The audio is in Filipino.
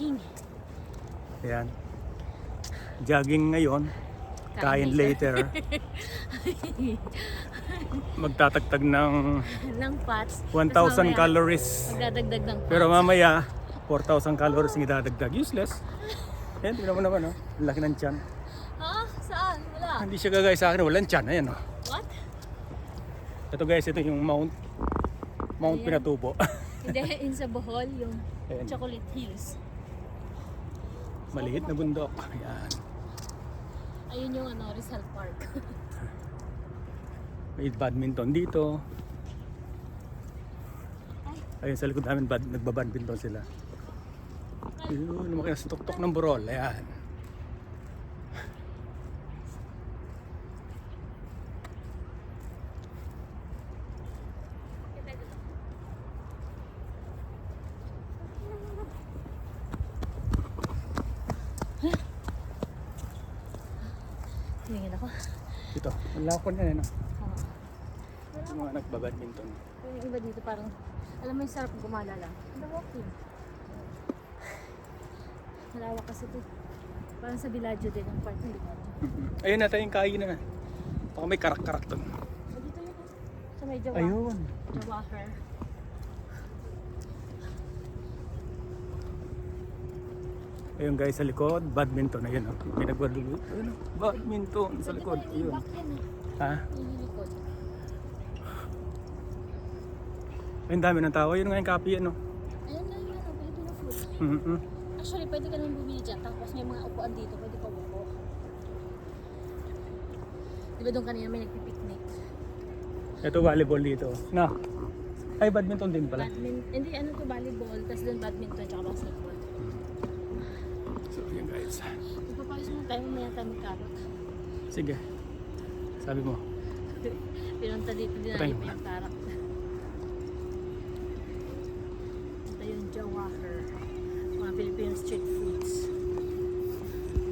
jogging. Ayan. Jogging ngayon. Kain later. Magtatagtag ng Ng fats. 1,000 calories. Magdadagdag ng fats. Pero mamaya, 4,000 calories ang idadagdag. Useless. Ayan, tingnan mo naman, oh. Ang laki ng tiyan. Ha? Saan? Wala. Hindi siya gagaya sa akin, walang tiyan. Ayan, oh. What? Ito guys, ito yung Mount Ayan. Pinatubo. Hindi, in sa Bohol, yung Ayan. Chocolate Hills. Maliit na bundok. Ayan. Ayun yung Rizal Park. May badminton dito. Ayun, sa likod namin nagbabadminton sila. Ayun, lumaki na sa tuktok ng burol. Ayan. Tingin ako. Dito, wala ko na ano. Oh. Yung mga nagbabadminton. Yung iba dito parang, alam mo yung sarap gumala lang. The walking. Malawak kasi ito. Parang sa Villaggio din, ang part ng Villaggio. Ayun na tayong kainan na. Baka may karak-karak doon. Dito yun. Sa may Jawahar. Ayun. Jawahar. Ayun guys, sa likod, badminton. Ayun o. May nagbadulo. Ayun o, badminton sa likod. Ayun. Back yan Ha? Yung likod. Ayun, dami ng tao. Ayun nga yung copy, ano. Ayan na yung Filipino food. Mm-hmm. Actually, pwede ka naman bumili dyan. Tapos may mga upuan dito. Pwede ka upo. Di ba doon kanina may nagpipiknik? Ito volleyball dito. Na. Ay, badminton din pala. Hindi, ano to, volleyball. Tapos doon badminton tsaka basketball. So, yun guys. Ipapayos mo tayo, mamaya tayo magkarot. Sige. Sabi mo. Pinunta dito din Patay namin mo. yung karak. Ito yung Jawahar. Mga Filipino street food.